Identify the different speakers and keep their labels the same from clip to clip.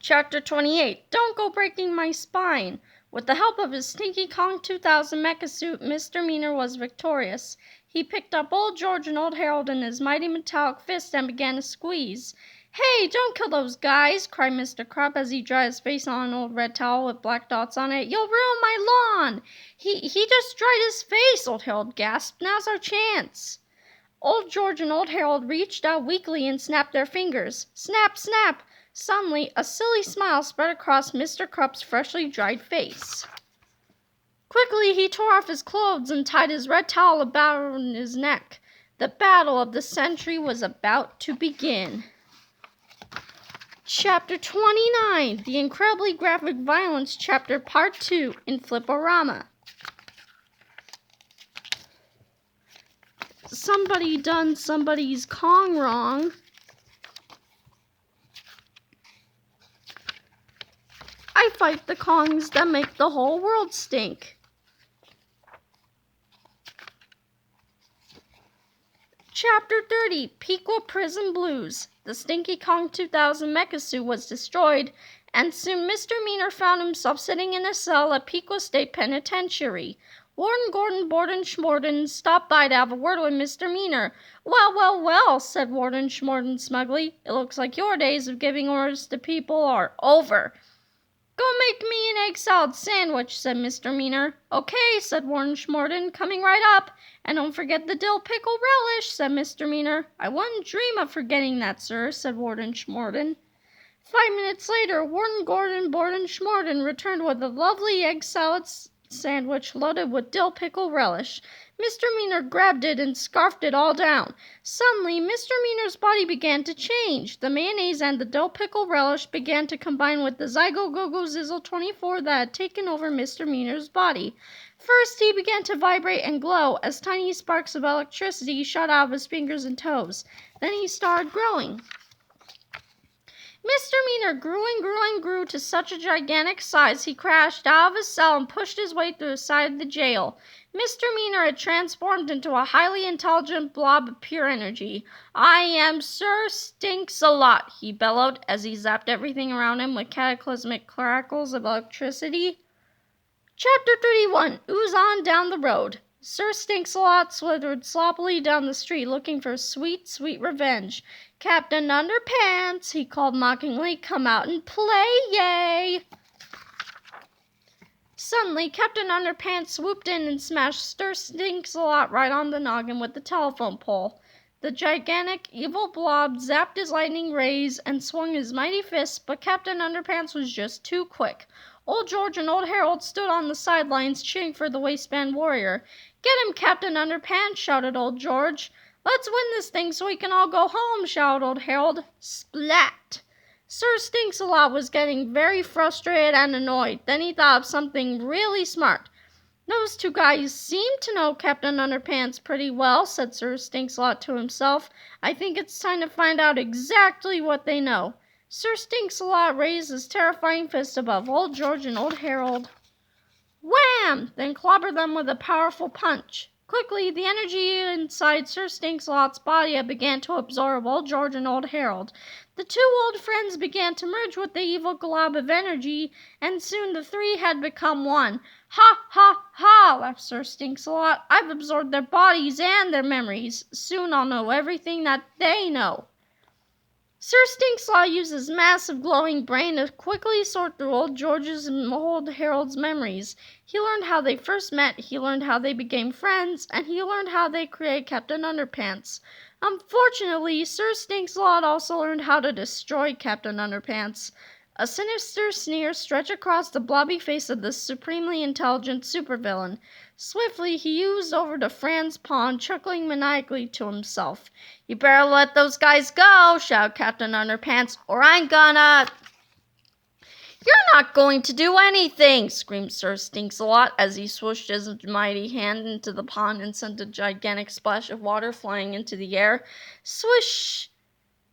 Speaker 1: Chapter 28. Don't go breaking my spine. With the help of his Stinky Kong 2000 mecha suit, Mr. Meaner was victorious. He picked up Old George and Old Harold in his mighty metallic fist and began to squeeze. "Hey, don't kill those guys!" cried Mr. Krupp as he dried his face on an old red towel with black dots on it. "You'll ruin my lawn!" He just dried his face, Old Harold gasped. "Now's our chance." Old George and Old Harold reached out weakly and snapped their fingers. Snap, snap! Suddenly, a silly smile spread across Mr. Krupp's freshly dried face. Quickly, he tore off his clothes and tied his red towel about his neck. The battle of the century was about to begin. Chapter 29, The Incredibly Graphic Violence Chapter Part 2 in Flipporama. Somebody done somebody's Kong wrong. I fight the Kongs that make the whole world stink. Chapter 30, Pequa Prison Blues. The Stinky Kong 2000 mecha suit was destroyed, and soon Mr. Meaner found himself sitting in a cell at Pequa State Penitentiary. Warden Gordon Borden Schmorden stopped by to have a word with Mr. Meaner. Well, said Warden Schmorden smugly. "It looks like your days of giving orders to people are over." "Go make me an egg salad sandwich," said Mr. Meaner. "Okay," said Warden Schmorden, "coming right up. And don't forget the dill pickle relish," said Mr. Meaner. "I wouldn't dream of forgetting that, sir," said Warden Schmorden. 5 minutes later, Warden Gordon Borden Schmorden returned with a lovely egg salad sandwich loaded with dill pickle relish. Mr. Meaner grabbed it and scarfed it all down. Suddenly, Mr. Meaner's body began to change. The mayonnaise and the dill pickle relish began to combine with the Zygo Go-Go Zizzle 24 that had taken over Mr. Meaner's body. First, he began to vibrate and glow as tiny sparks of electricity shot out of his fingers and toes. Then he started growing. Mr. Meaner grew to such a gigantic size he crashed out of his cell and pushed his way through the side of the jail. Mr. Meaner had transformed into a highly intelligent blob of pure energy. "I am Sir Stinks-a-Lot," he bellowed as he zapped everything around him with cataclysmic crackles of electricity. Chapter 31, Ooze On Down the Road. Sir Stinks-a-Lot slithered sloppily down the street looking for sweet, sweet revenge. "Captain Underpants," he called mockingly, "come out and play, yay!" Suddenly, Captain Underpants swooped in and smashed Sir Stinks-a-Lot right on the noggin with the telephone pole. The gigantic, evil blob zapped his lightning rays and swung his mighty fists, but Captain Underpants was just too quick. Old George and Old Harold stood on the sidelines cheering for the waistband warrior. "Get him, Captain Underpants," shouted Old George. "Let's win this thing so we can all go home," shouted Old Harold. Splat! Sir Stinks-a-Lot was getting very frustrated and annoyed. Then he thought of something really smart. "Those two guys seem to know Captain Underpants pretty well," said Sir Stinks-a-Lot to himself. "I think it's time to find out exactly what they know." Sir Stinks-a-Lot raised his terrifying fist above Old George and Old Harold. Wham! Then clobbered them with a powerful punch. Quickly, the energy inside Sir Stinks-a-Lot's body began to absorb Old George and Old Harold. The two old friends began to merge with the evil glob of energy, and soon the three had become one. "Ha, ha, ha!" laughed Sir Stinks-a-Lot. "I've absorbed their bodies and their memories. Soon I'll know everything that they know." Sir Stinks-a-Lot used his massive glowing brain to quickly sort through Old George's and Old Harold's memories. He learned how they first met, he learned how they became friends, and he learned how they created Captain Underpants. Unfortunately, Sir Stinks-a-Lot also learned how to destroy Captain Underpants. A sinister sneer stretched across the blobby face of the supremely intelligent supervillain. Swiftly, he oozed over to Fran's pond, chuckling maniacally to himself. "You better let those guys go," shouted Captain Underpants, "or I'm gonna—" "You're not going to do anything!" screamed Sir Stinks-a-Lot as he swooshed his mighty hand into the pond and sent a gigantic splash of water flying into the air. Swish!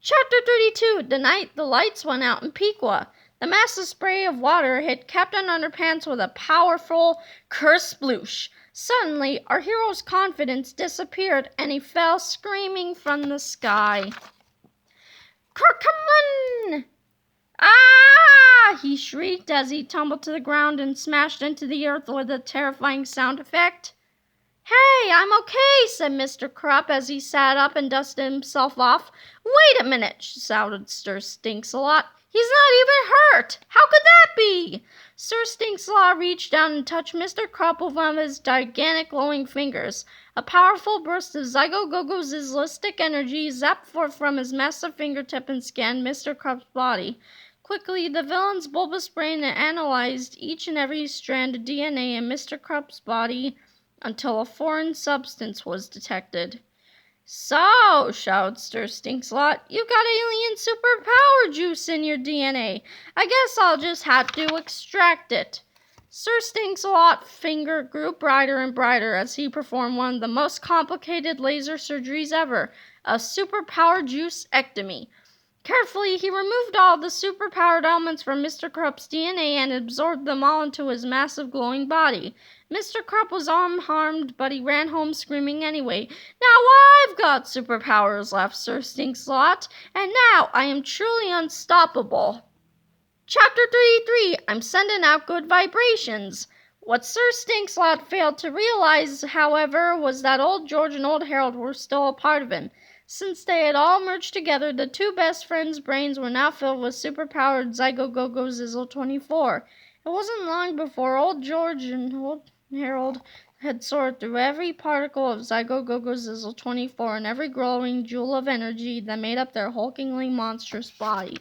Speaker 1: Chapter 32, The night the lights went out in Pequa. The massive spray of water hit Captain Underpants with a powerful kersploosh. Suddenly, our hero's confidence disappeared and he fell screaming from the sky. "Kurkumun! Ah!" Ah! He shrieked as he tumbled to the ground and smashed into the earth with a terrifying sound effect. Hey, I'm okay, said Mr. Krupp as he sat up and dusted himself off. Wait a minute, shouted Sir Stinks-a-Lot. He's not even hurt! How could that be? Sir Stinks-a-Lot reached down and touched Mr. Krupp with one of his gigantic glowing fingers. A powerful burst of Zygo-Go-Go-Zizzlistic energy zapped forth from his massive fingertip and scanned Mr. Krupp's body. Quickly, the villain's bulbous brain analyzed each and every strand of DNA in Mr. Krupp's body until a foreign substance was detected. So, shouted Sir Stinks-a-Lot, you've got alien superpower juice in your DNA. I guess I'll just have to extract it. Sir Stinks-a-Lot's finger grew brighter and brighter as he performed one of the most complicated laser surgeries ever, a superpower juice-ectomy. Carefully, he removed all the superpowered elements from Mr. Krupp's DNA and absorbed them all into his massive glowing body. Mr. Krupp was unharmed, but he ran home screaming anyway. Now I've got superpowers, laughed Sir Stinks-a-Lot, and now I am truly unstoppable. Chapter 33, I'm sending out good vibrations. What Sir Stinks-a-Lot failed to realize, however, was that Old George and Old Harold were still a part of him. Since they had all merged together, the two best friends' brains were now filled with superpowered Zygo-Go-Go-Zizzle-24. It wasn't long before Old George and Old Harold had soared through every particle of Zygo-Go-Go-Zizzle-24 and every glowing jewel of energy that made up their hulkingly monstrous body.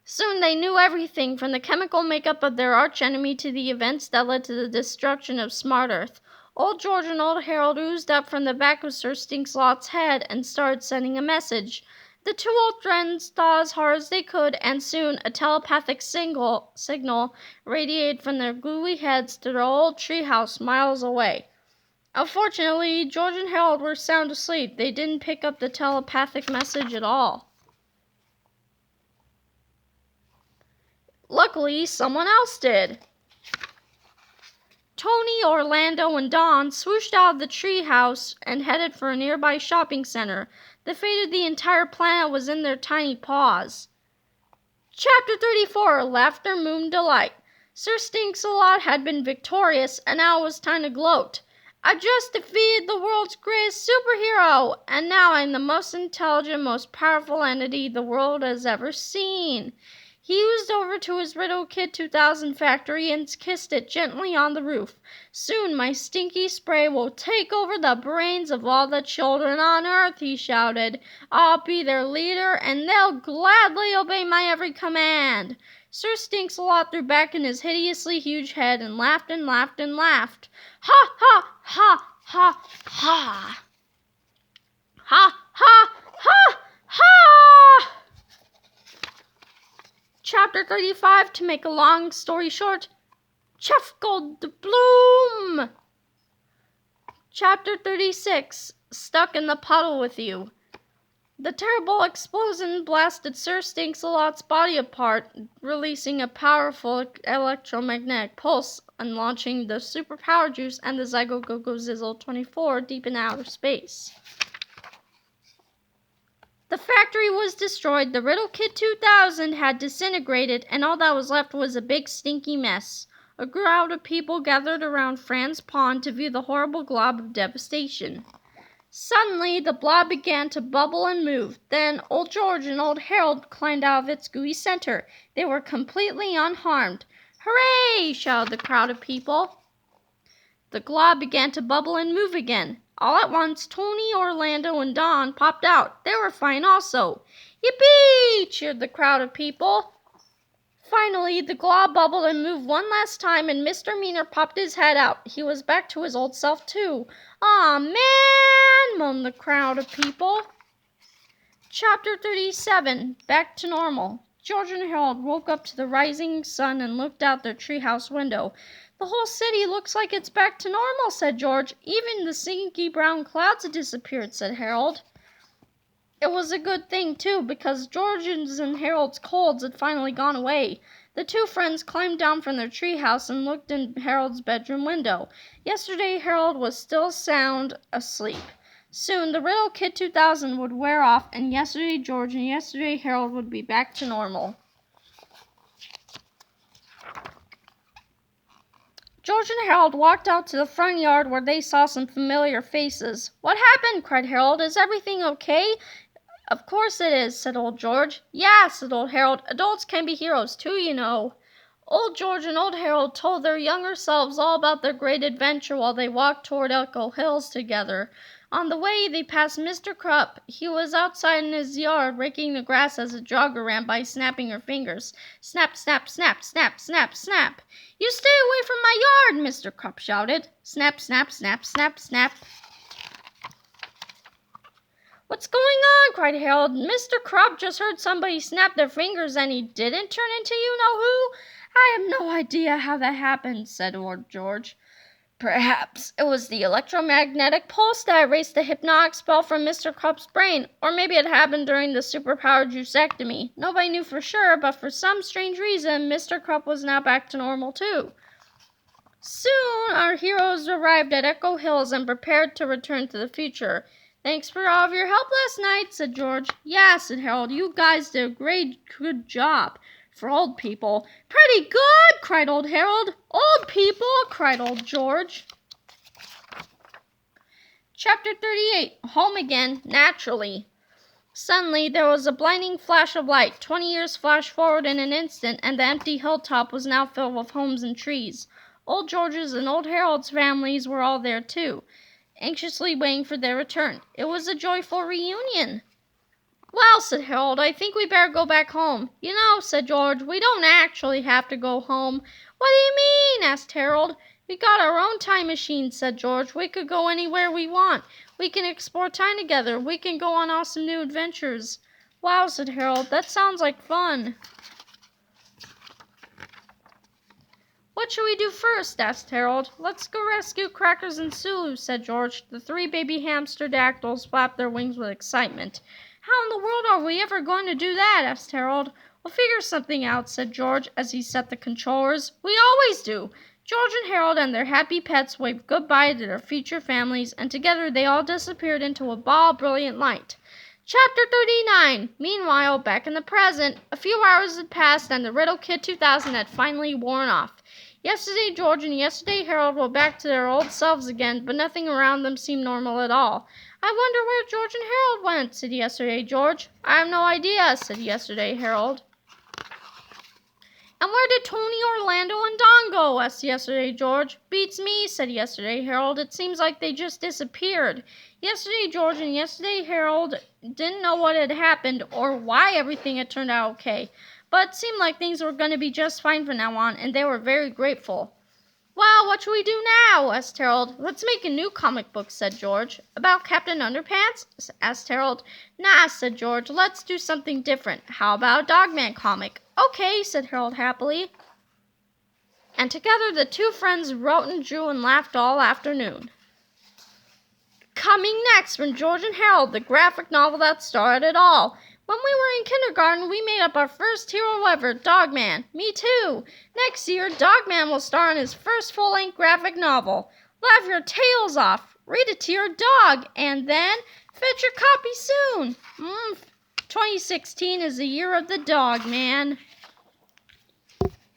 Speaker 1: Soon they knew everything, from the chemical makeup of their archenemy to the events that led to the destruction of Smart Earth. Old George and Old Harold oozed up from the back of Sir Stinks-a-Lot's head and started sending a message. The two old friends thought as hard as they could, and soon a telepathic signal radiated from their gluey heads to their old treehouse miles away. Unfortunately, George and Harold were sound asleep. They didn't pick up the telepathic message at all. Luckily, someone else did. Tony, Orlando, and Don swooshed out of the treehouse and headed for a nearby shopping center. The fate of the entire planet was in their tiny paws. Chapter 34, Laughter, Moon, Delight. Sir Stinks-a-Lot had been victorious, and now it was time to gloat. I just defeated the world's greatest superhero, and now I'm the most intelligent, most powerful entity the world has ever seen. He oozed over to his Riddle Kid 2000 factory and kissed it gently on the roof. Soon my stinky spray will take over the brains of all the children on Earth, he shouted. I'll be their leader, and they'll gladly obey my every command. Sir Stinks-a-Lot threw back in his hideously huge head and laughed and laughed and laughed. Ha, ha, ha, ha, ha. Ha, ha, ha, ha. Chapter 35, to make a long story short, Chef Goldblum. Chapter 36, Stuck in the Puddle with You. The terrible explosion blasted Sir Stinks-a-Lot's body apart, releasing a powerful electromagnetic pulse and launching the superpower juice and the Zygo-Go-Go-Zizzle-24 deep in outer space. The factory was destroyed, the Riddle Kid 2000 had disintegrated, and all that was left was a big stinky mess. A crowd of people gathered around Fran's pond to view the horrible glob of devastation. Suddenly, the blob began to bubble and move. Then Old George and Old Harold climbed out of its gooey center. They were completely unharmed. Hooray! Shouted the crowd of people. The glob began to bubble and move again. All at once, Tony, Orlando, and Don popped out. They were fine also. Yippee! Cheered the crowd of people. Finally, the glob bubbled and moved one last time, and Mr. Meaner popped his head out. He was back to his old self, too. Aw, man! Moaned the crowd of people. Chapter 37, Back to Normal. George and Harold woke up to the rising sun and looked out their treehouse window. The whole city looks like it's back to normal, said George. Even the stinky brown clouds had disappeared, said Harold. It was a good thing, too, because George's and Harold's colds had finally gone away. The two friends climbed down from their treehouse and looked in Harold's bedroom window. Yesterday, Harold was still sound asleep. Soon, the Riddle Kid 2000 would wear off, and yesterday George and yesterday Harold would be back to normal. George and Harold walked out to the front yard where they saw some familiar faces. "What happened?" cried Harold. "Is everything okay?" "Of course it is," said old George. "Yeah," said old Harold. "Adults can be heroes too, you know." Old George and old Harold told their younger selves all about their great adventure while they walked toward Echo Hills together. On the way, they passed Mr. Krupp. He was outside in his yard raking the grass as a jogger ran by, snapping her fingers. Snap, snap, snap, snap, snap, snap. "You stay away from my yard!" Mr. Krupp shouted. Snap, snap, snap, snap, snap. "What's going on?" cried Harold. "Mr. Krupp just heard somebody snap their fingers and he didn't turn into you-know-who?" "I have no idea how that happened," said old George. "Perhaps it was the electromagnetic pulse that erased the hypnotic spell from Mr. Krupp's brain, or maybe it happened during the superpowered juicectomy. Nobody knew for sure, but for some strange reason, Mr. Krupp was now back to normal too." Soon our heroes arrived at Echo Hills and prepared to return to the future. "Thanks for all of your help last night," said George. "Yeah," said Harold. "You guys did a good job. For old people." "Pretty good!" cried old Harold. "Old people!" cried old George. Chapter 38. Home again, naturally. Suddenly there was a blinding flash of light. 20 years flashed forward in an instant, and the empty hilltop was now filled with homes and trees. Old George's and old Harold's families were all there too, anxiously waiting for their return. It was a joyful reunion. "Well," said Harold, "I think we better go back home." "You know," said George, "we don't actually have to go home." "What do you mean?" asked Harold. "We got our own time machine," said George. "We could go anywhere we want. We can explore time together. We can go on awesome new adventures." "Wow," said Harold, "that sounds like fun." "What should we do first?" asked Harold. "Let's go rescue Crackers and Sulu," said George. The 3 baby hamster dactyls flapped their wings with excitement. "How in the world are we ever going to do that?" asked Harold. "We'll figure something out," said George as he set the controllers. "We always do." George and Harold and their happy pets waved goodbye to their future families, and together they all disappeared into a ball of brilliant light. Chapter 39. Meanwhile, back in the present, a few hours had passed and the Riddle Kid 2000 had finally worn off. Yesterday George and yesterday Harold were back to their old selves again, but nothing around them seemed normal at all. "I wonder where George and Harold went," said yesterday George. "I have no idea," said yesterday Harold. "And where did Tony, Orlando, and Don go?" asked yesterday George. "Beats me," said yesterday Harold. "It seems like they just disappeared." Yesterday George and yesterday Harold didn't know what had happened or why everything had turned out okay, but it seemed like things were going to be just fine from now on, and they were very grateful. "Well, what should we do now?" asked Harold. "Let's make a new comic book," said George. "About Captain Underpants?" asked Harold. "Nah," said George. "Let's do something different. How about a Dogman comic?" "Okay," said Harold happily. And together the two friends wrote and drew and laughed all afternoon. Coming next from George and Harold, the graphic novel that started it all. "When we were in kindergarten, we made up our first hero ever, Dogman." "Me too." "Next year, Dogman will star in his first full-length graphic novel. Laugh your tails off. Read it to your dog. And then, fetch your copy soon. 2016 is the year of the dog, man."